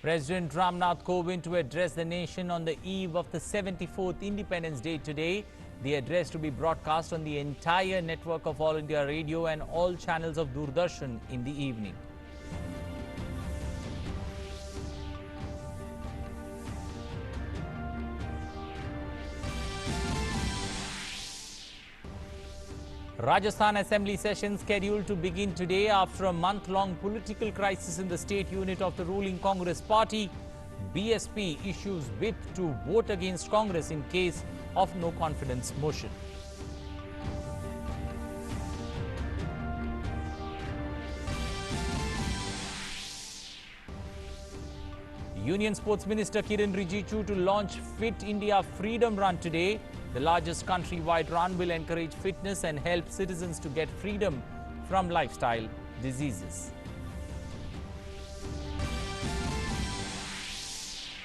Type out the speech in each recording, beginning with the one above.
President Ramnath Kovind to address the nation on the eve of the 74th Independence Day today. The address to be broadcast on the entire network of All India Radio and all channels of Doordarshan in the evening. Rajasthan Assembly session scheduled to begin today after a month-long political crisis in the state unit of the ruling Congress party. BSP issues whip to vote against Congress in case of no confidence motion. Union Sports Minister Kiran Rijiju to launch Fit India Freedom Run today. The largest countrywide run will encourage fitness and help citizens to get freedom from lifestyle diseases.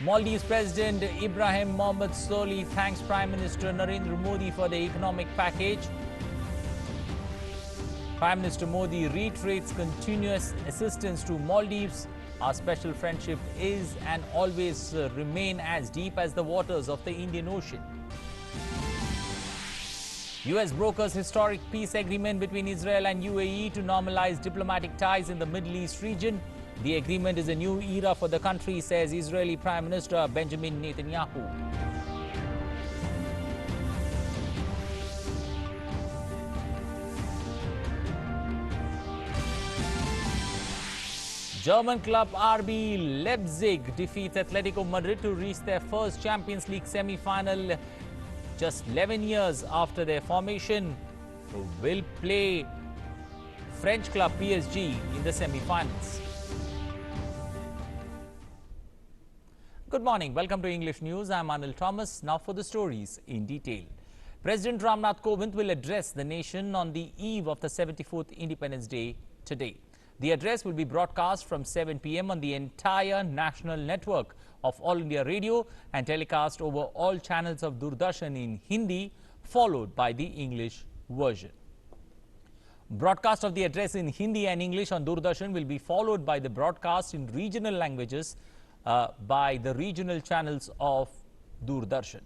Maldives President Ibrahim Mohamed Solih thanks Prime Minister Narendra Modi for the economic package. Prime Minister Modi reiterates continuous assistance to Maldives. Our special friendship is and always remain as deep as the waters of the Indian Ocean. US brokers historic peace agreement between Israel and UAE to normalize diplomatic ties in the Middle East region. The agreement is a new era for the country, says Israeli Prime Minister Benjamin Netanyahu. German club RB Leipzig defeats Atletico Madrid to reach their first Champions League semi-final just 11 years after their formation. Will play French club PSG in the semi-finals. Good morning. Welcome to English News. I'm Anil Thomas. Now for the stories in detail. President Ramnath Kovind will address the nation on the eve of the 74th Independence Day today. The address will be broadcast from 7 p.m. on the entire national network of All India Radio and telecast over all channels of Doordarshan in Hindi, followed by the English version. Broadcast of the address in Hindi and English on Doordarshan will be followed by the broadcast in regional languages by the regional channels of Doordarshan.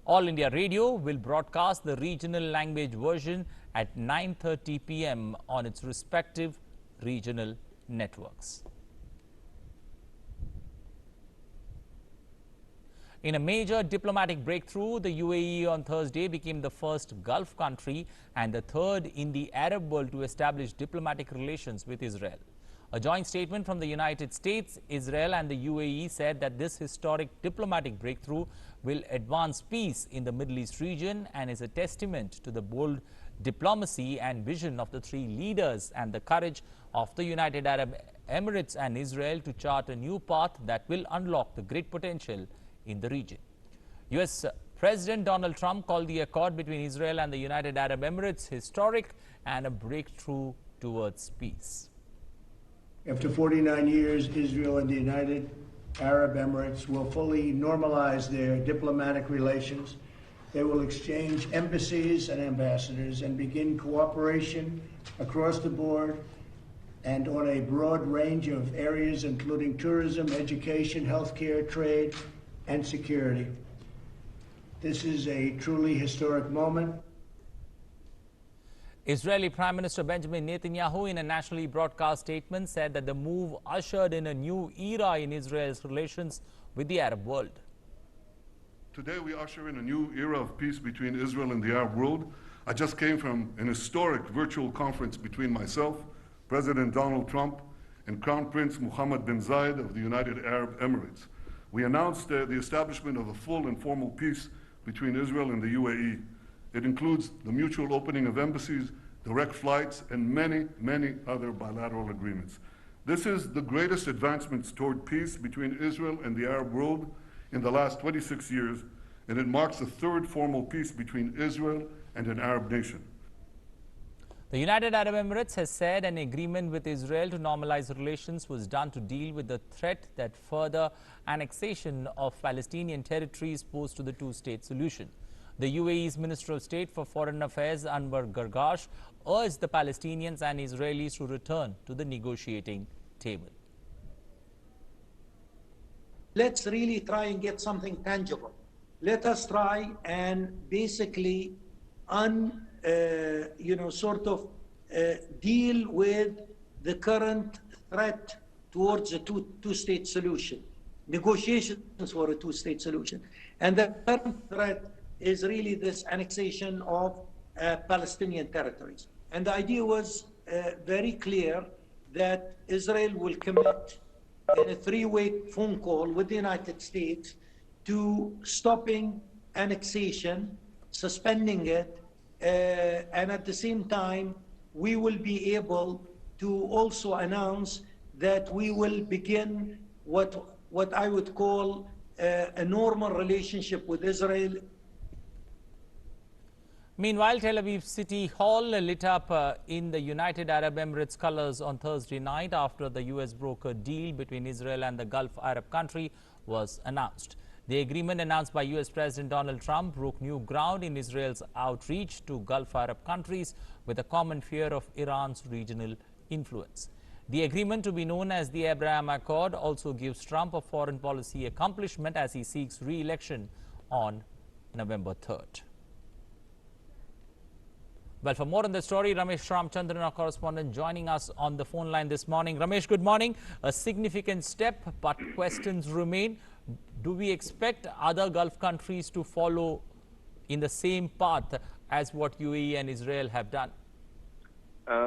All India Radio will broadcast the regional language version at 9:30 p.m. on its respective regional networks. In a major diplomatic breakthrough, the UAE on Thursday became the first Gulf country and the third in the Arab world to establish diplomatic relations with Israel. A joint statement from the United States, Israel and the UAE said that this historic diplomatic breakthrough will advance peace in the Middle East region and is a testament to the bold diplomacy and vision of the three leaders and the courage of the United Arab Emirates and Israel to chart a new path that will unlock the great potential in the region. US President Donald Trump called the accord between Israel and the United Arab Emirates historic and a breakthrough towards peace. After 49 years, Israel and the United Arab Emirates will fully normalize their diplomatic relations. They will exchange embassies and ambassadors and begin cooperation across the board and on a broad range of areas, including tourism, education, healthcare, trade, and security. This is a truly historic moment. Israeli Prime Minister Benjamin Netanyahu, in a nationally broadcast statement, said that the move ushered in a new era in Israel's relations with the Arab world. Today we usher in a new era of peace between Israel and the Arab world. I just came from an historic virtual conference between myself, President Donald Trump, and Crown Prince Mohammed bin Zayed of the United Arab Emirates. We announced the establishment of a full and formal peace between Israel and the UAE. It includes the mutual opening of embassies, direct flights, and many, many other bilateral agreements. This is the greatest advancements toward peace between Israel and the Arab world in the last 26 years, and it marks the third formal peace between Israel and an Arab nation. The United Arab Emirates has said an agreement with Israel to normalize relations was done to deal with the threat that further annexation of Palestinian territories posed to the two-state solution. The UAE's Minister of State for Foreign Affairs, Anwar Gargash, urged the Palestinians and Israelis to return to the negotiating table. Let's really try and get something tangible. Let us try and basically deal with the current threat towards a two-state solution, negotiations for a two-state solution. And the current threat is really this annexation of Palestinian territories. And the idea was very clear that Israel will commit in a three-way phone call with the United States to stopping annexation, suspending it, and at the same time, we will be able to also announce that we will begin what I would call a normal relationship with Israel. Meanwhile, Tel Aviv City Hall lit up in the United Arab Emirates colors on Thursday night after the U.S. brokered deal between Israel and the Gulf Arab country was announced. The agreement announced by U.S. President Donald Trump broke new ground in Israel's outreach to Gulf Arab countries with a common fear of Iran's regional influence. The agreement, to be known as the Abraham Accord, also gives Trump a foreign policy accomplishment as he seeks re-election on November 3rd. Well, for more on the story, Ramesh Ramchandran, our correspondent, joining us on the phone line this morning. Ramesh, good morning. A significant step, but questions remain. Do we expect other Gulf countries to follow in the same path as what UAE and Israel have done?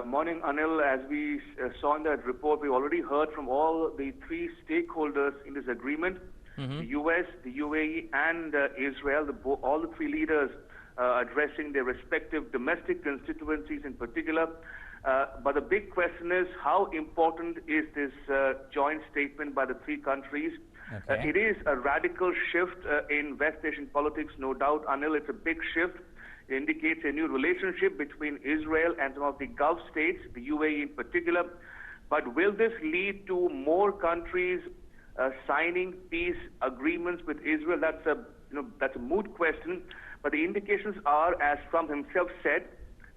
Morning, Anil. As we saw in that report, we already heard from all the three stakeholders in this agreement, the US, the UAE, and Israel, all the three leaders addressing their respective domestic constituencies in particular. But the big question is, how important is this joint statement by the three countries? Okay. It is a radical shift in West Asian politics, no doubt, Anil. It's a big shift. It indicates a new relationship between Israel and some of the Gulf states, the UAE in particular. But will this lead to more countries signing peace agreements with Israel? That's a moot question. But the indications are, as Trump himself said,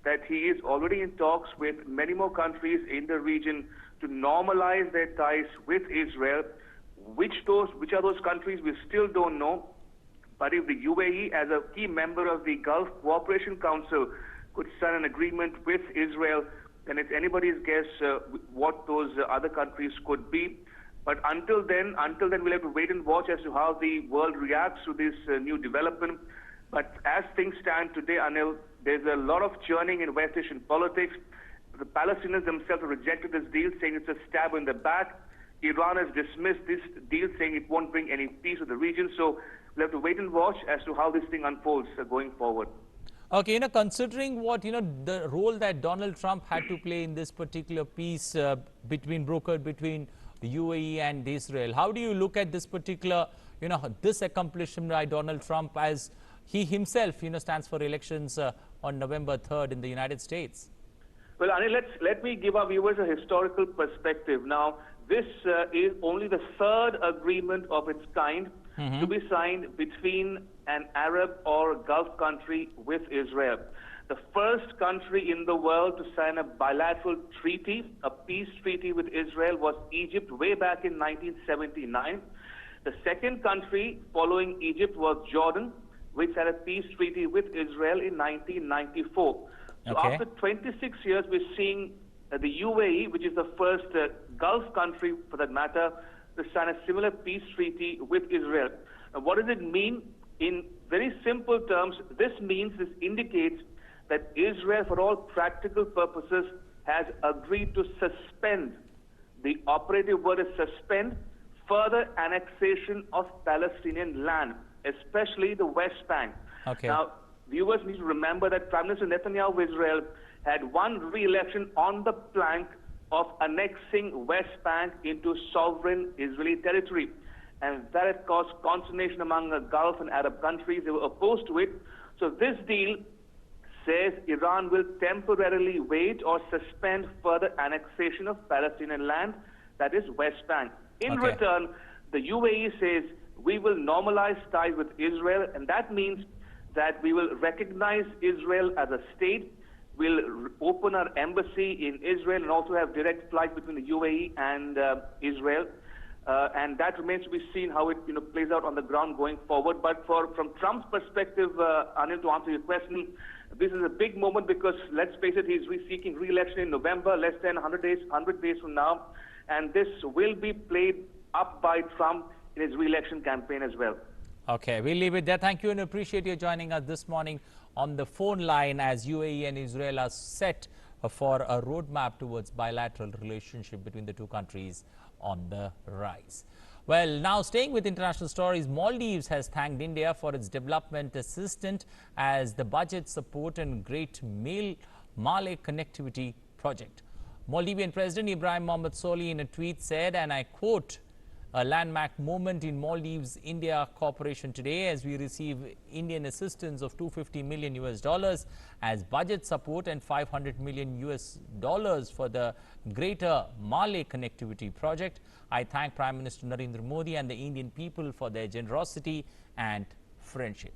that he is already in talks with many more countries in the region to normalize their ties with Israel. Which are those countries, we still don't know. But if the UAE, as a key member of the Gulf Cooperation Council, could sign an agreement with Israel, then it's anybody's guess what those other countries could be. But until then, we'll have to wait and watch as to how the world reacts to this new development. But as things stand today, Anil, there's a lot of churning in West Asian politics. The Palestinians themselves have rejected this deal, saying it's a stab in the back. Iran has dismissed this deal, saying it won't bring any peace to the region. So we'll have to wait and watch as to how this thing unfolds going forward. Okay, considering what, the role that Donald Trump had to play in this particular peace brokered between the UAE and Israel, how do you look at this particular, this accomplishment by Donald Trump as he himself, stands for elections on November 3rd in the United States? Well, Anil, let me give our viewers a historical perspective. Now, this is only the third agreement of its kind to be signed between an Arab or Gulf country with Israel. The first country in the world to sign a bilateral treaty, a peace treaty with Israel, was Egypt way back in 1979. The second country following Egypt was Jordan, which had a peace treaty with Israel in 1994. So Okay. after 26 years, we're seeing the UAE, which is the first Gulf country, for that matter, to sign a similar peace treaty with Israel. Now, what does it mean? In very simple terms, this indicates that Israel, for all practical purposes, has agreed to suspend, the operative word is suspend, further annexation of Palestinian land, especially the West Bank. Okay. Now, viewers need to remember that Prime Minister Netanyahu of Israel had won re-election on the plank of annexing West Bank into sovereign Israeli territory. And that had caused consternation among the Gulf and Arab countries. They were opposed to it. So this deal says Iran will temporarily wait or suspend further annexation of Palestinian land, that is West Bank. In Okay. return, the UAE says we will normalize ties with Israel, and that means that we will recognize Israel as a state. We'll open our embassy in Israel and also have direct flight between the UAE and Israel. And that remains to be seen how it plays out on the ground going forward. But from Trump's perspective, Anil, to answer your question, this is a big moment because, let's face it, he's seeking re-election in November, less than 100 days from now. And this will be played up by Trump in his re-election campaign as well. Okay, we'll leave it there. Thank you and appreciate you joining us this morning on the phone line as UAE and Israel are set for a roadmap towards bilateral relationship between the two countries on the rise. Well, now staying with international stories, Maldives has thanked India for its development assistance as the budget support and Great Malay Connectivity Project. Maldivian President Ibrahim Mohamed Solih in a tweet said, and I quote, "A landmark moment in Maldives-India cooperation today as we receive Indian assistance of $250 million as budget support and $500 million for the Greater Malay Connectivity Project. I thank Prime Minister Narendra Modi and the Indian people for their generosity and friendship."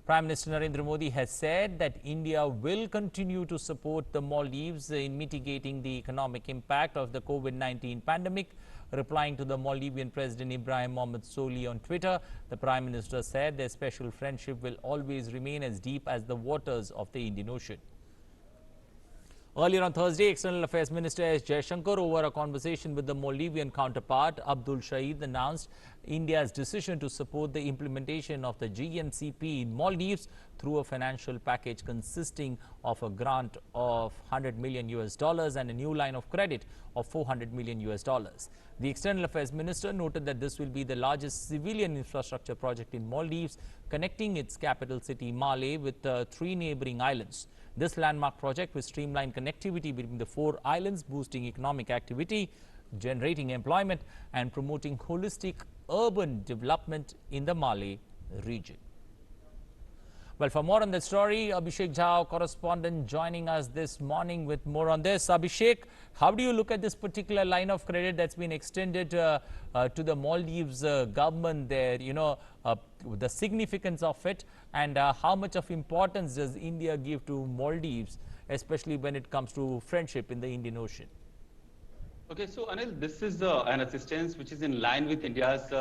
Prime Minister Narendra Modi has said that India will continue to support the Maldives in mitigating the economic impact of the COVID-19 pandemic. Replying to the Maldivian President Ibrahim Mohamed Solih on Twitter, the Prime Minister said their special friendship will always remain as deep as the waters of the Indian Ocean. Earlier on Thursday, External Affairs Minister S. Jaishankar, over a conversation with the Maldivian counterpart Abdul Shahid, announced India's decision to support the implementation of the GMCP in Maldives through a financial package consisting of a grant of $100 million and a new line of credit of $400 million. The External Affairs Minister noted that this will be the largest civilian infrastructure project in Maldives, connecting its capital city Malé with 3 neighboring islands. This landmark project will streamline connectivity between the 4 islands, boosting economic activity, generating employment and promoting holistic urban development in the Malé region. Well, for more on the story, Abhishek Jha, correspondent, joining us this morning with more on this. Abhishek, how do you look at this particular line of credit that's been extended to the Maldives government there? The significance of it, and how much of importance does India give to Maldives, especially when it comes to friendship in the Indian Ocean? Okay, so Anil, this is an assistance which is in line with India's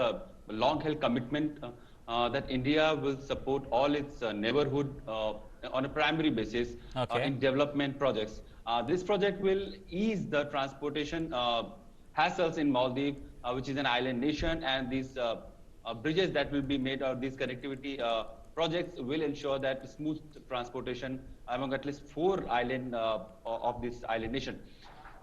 long-held commitment that India will support all its neighborhood on a primary basis in development projects. This project will ease the transportation hassles in Maldives, which is an island nation, and these bridges that will be made, or these connectivity projects will ensure that smooth transportation among at least 4 islands of this island nation.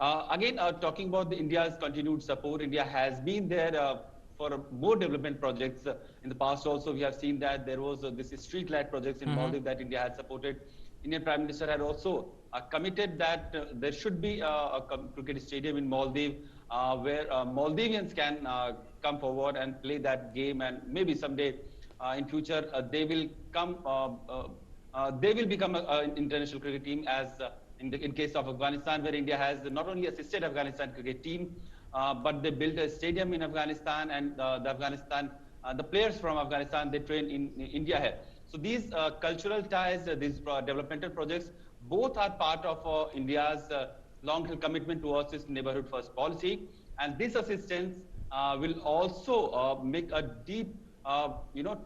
Again, talking about India's continued support, India has been there for more development projects. In the past also, we have seen that there was this street light projects in Maldives that India had supported. Indian Prime Minister had also committed that there should be a cricket stadium in Maldives where Maldivians can come forward and play that game, and maybe someday in future they will become an international cricket team, as in case of Afghanistan, where India has not only assisted Afghanistan cricket team, but they built a stadium in Afghanistan, and the players from Afghanistan, they train in India here. So these cultural ties, these developmental projects, both are part of India's long-term commitment towards its neighborhood first policy. And this assistance will also make a deep,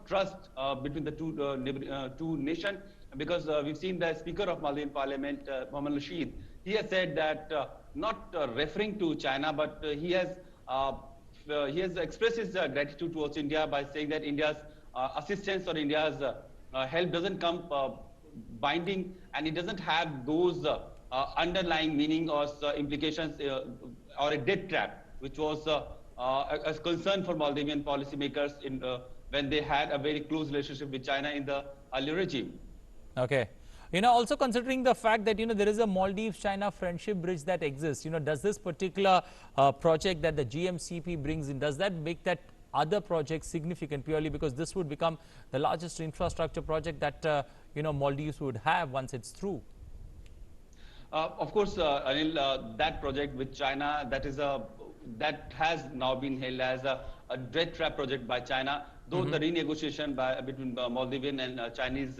trust between the two nations, because we've seen the Speaker of Maldivian Parliament, Mohamed Rashid, he has said that not referring to China, but he has expressed his gratitude towards India by saying that India's assistance or India's help doesn't come binding, and it doesn't have those underlying meaning or implications or a debt trap, which was a concern for Maldivian policymakers when they had a very close relationship with China in the earlier regime. Okay. Also considering the fact that, there is a Maldives-China friendship bridge that exists, does this particular project that the GMCP brings in, does that make that other projects significant, purely because this would become the largest infrastructure project that, Maldives would have once it's through? Of course, Anil, that project with China, that has now been hailed as a debt trap project by China, though the renegotiation between Maldivian and Chinese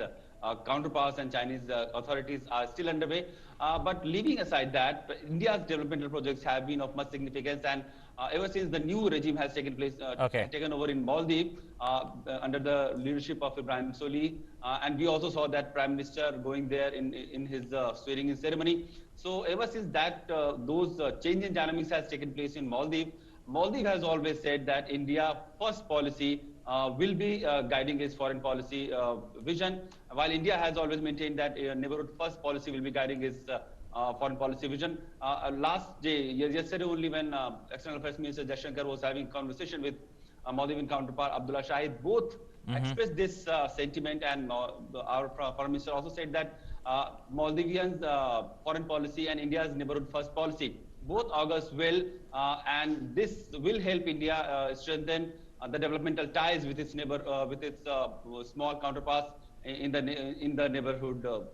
counterparts and Chinese authorities are still underway. But leaving aside that, India's developmental projects have been of much significance, and ever since the new regime has taken over in Maldives under the leadership of Ibrahim Soli, and we also saw that Prime Minister going there in his swearing-in ceremony. So ever since that, those change in dynamics has taken place in Maldives. Maldives has always said that India first policy will be guiding its foreign policy vision, while India has always maintained that neighborhood first policy will be guiding its foreign policy vision. Yesterday only, when External Affairs Minister Jaishankar was having conversation with Maldivian counterpart Abdullah Shahid, both expressed this sentiment, and our foreign minister also said that Maldivians' foreign policy and India's neighborhood first policy both augurs well, and this will help India strengthen the developmental ties with its small counterparts in the neighborhood.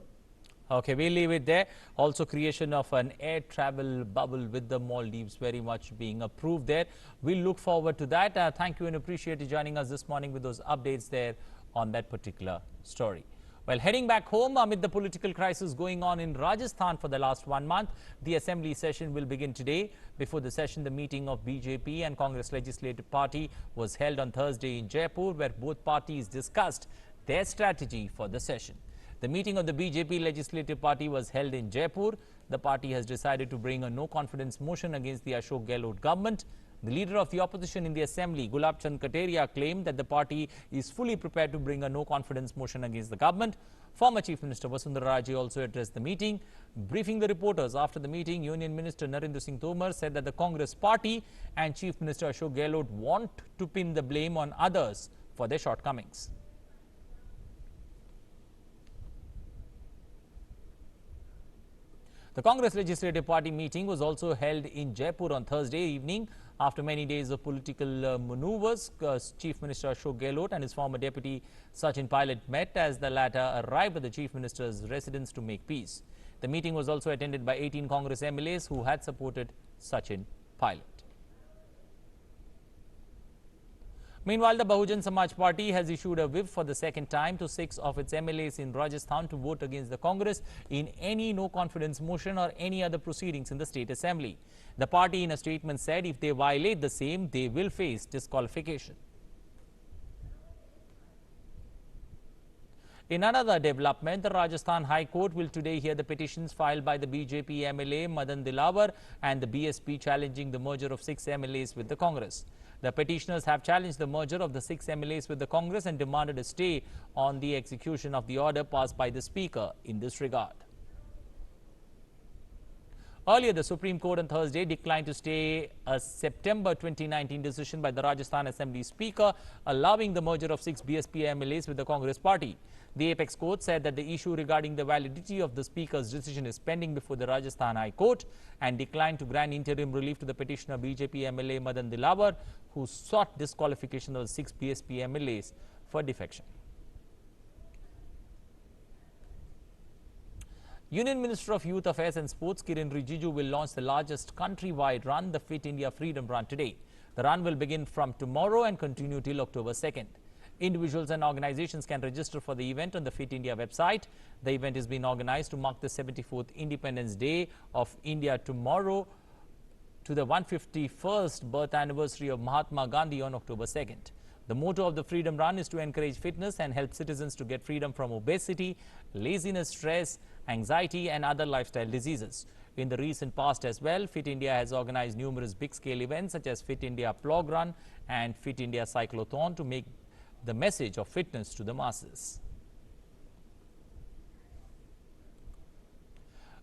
Okay, we'll leave it there. Also, creation of an air travel bubble with the Maldives very much being approved there. We'll look forward to that. Thank you and appreciate you joining us this morning with those updates there on that particular story. Well, heading back home amid the political crisis going on in Rajasthan for the last 1 month, the assembly session will begin today. Before the session, the meeting of BJP and Congress Legislative Party was held on Thursday in Jaipur, where both parties discussed their strategy for the session. The meeting of the BJP Legislative Party was held in Jaipur. The party has decided to bring a no-confidence motion against the Ashok Gehlot government. The leader of the opposition in the assembly, Gulab Chand Kataria, claimed that the party is fully prepared to bring a no-confidence motion against the government. Former Chief Minister Vasundhara Raje also addressed the meeting. Briefing the reporters after the meeting, Union Minister Narendra Singh Tomar said that the Congress party and Chief Minister Ashok Gehlot want to pin the blame on others for their shortcomings. The Congress Legislative Party meeting was also held in Jaipur on Thursday evening. After many days of political maneuvers, Chief Minister Ashok Gehlot and his former deputy Sachin Pilot met as the latter arrived at the Chief Minister's residence to make peace. The meeting was also attended by 18 Congress MLAs who had supported Sachin Pilot. Meanwhile, the Bahujan Samaj Party has issued a whip for the second time to 6 of its MLAs in Rajasthan to vote against the Congress in any no-confidence motion or any other proceedings in the State Assembly. The party in a statement said if they violate the same, they will face disqualification. In another development, the Rajasthan High Court will today hear the petitions filed by the BJP MLA Madan Dilawar and the BSP challenging the merger of 6 MLAs with the Congress. The petitioners have challenged the merger of the 6 MLAs with the Congress and demanded a stay on the execution of the order passed by the Speaker in this regard. Earlier, the Supreme Court on Thursday declined to stay a September 2019 decision by the Rajasthan Assembly Speaker allowing the merger of 6 BSP MLAs with the Congress party. The apex court said that the issue regarding the validity of the Speaker's decision is pending before the Rajasthan High Court and declined to grant interim relief to the petitioner BJP MLA Madan Dilawar, who sought disqualification of the 6 BSP MLAs for defection. Union Minister of Youth Affairs and Sports Kiren Rijiju will launch the largest countrywide run, the Fit India Freedom Run, today. The run will begin from tomorrow and continue till October 2nd. Individuals and organizations can register for the event on the Fit India website. The event is being organized to mark the 74th Independence Day of India tomorrow to the 151st birth anniversary of Mahatma Gandhi on October 2nd. The motto of the Freedom Run is to encourage fitness and help citizens to get freedom from obesity, laziness, stress, anxiety and other lifestyle diseases. In the recent past as well, Fit India has organized numerous big-scale events such as Fit India Plog Run and Fit India Cyclothon to make the message of fitness to the masses.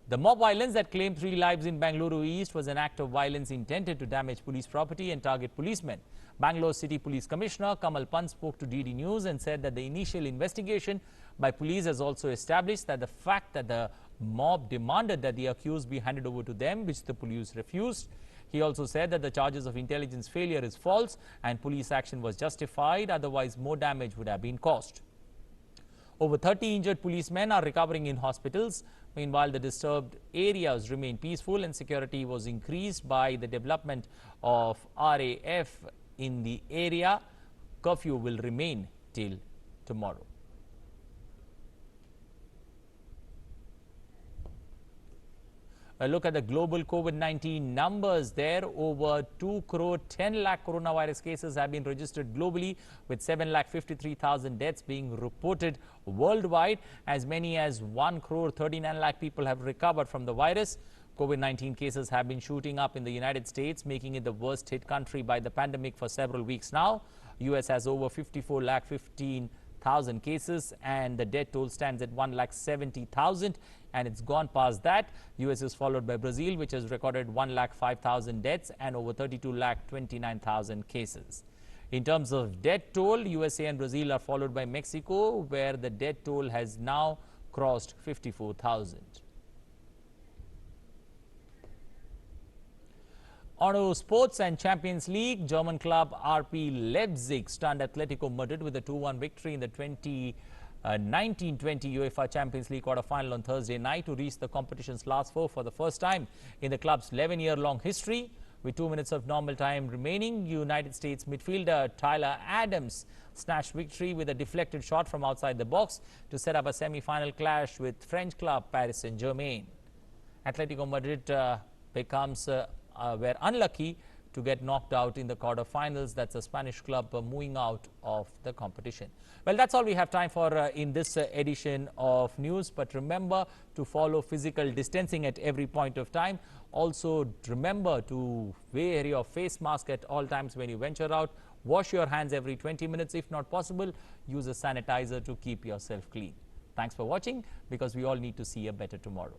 The mob violence that claimed 3 lives in Bengaluru East was an act of violence intended to damage police property and target policemen. Bangalore City Police Commissioner Kamal Pant spoke to DD News and said that the initial investigation by police has also established that the fact that the mob demanded that the accused be handed over to them, which the police refused. He also said that the charges of intelligence failure is false and police action was justified, otherwise more damage would have been caused. Over 30 injured policemen are recovering in hospitals. Meanwhile, the disturbed areas remain peaceful and security was increased by the development of RAF in the area. Curfew will remain till tomorrow. A look at the global COVID-19 numbers there. Over 2 crore 10 lakh coronavirus cases have been registered globally, with 7 lakh 53,000 deaths being reported worldwide. As many as 1 crore 39 lakh people have recovered from the virus. COVID-19 cases have been shooting up in the United States, making it the worst hit country by the pandemic for several weeks now. US has over 54 lakh 15,000 cases, and the death toll stands at 1 lakh 70,000, and it's gone past that. US is followed by Brazil, which has recorded 1 lakh 5,000 deaths and over 32 lakh 29,000 cases. In terms of death toll, USA and Brazil are followed by Mexico, where the death toll has now crossed 54,000. On to sports and Champions League, German club RB Leipzig stunned Atletico Madrid with a 2-1 victory in the 2019-20 UEFA Champions League quarter-final on Thursday night to reach the competition's last four for the first time in the club's 11-year-long history. With 2 minutes of normal time remaining, United States midfielder Tyler Adams snatched victory with a deflected shot from outside the box to set up a semi-final clash with French club Paris Saint-Germain. Atletico Madrid were unlucky to get knocked out in the quarterfinals. That's a Spanish club moving out of the competition. Well, that's all we have time for in this edition of news. But remember to follow physical distancing at every point of time. Also, remember to wear your face mask at all times when you venture out. Wash your hands every 20 minutes. If not possible, use a sanitizer to keep yourself clean. Thanks for watching, because we all need to see a better tomorrow.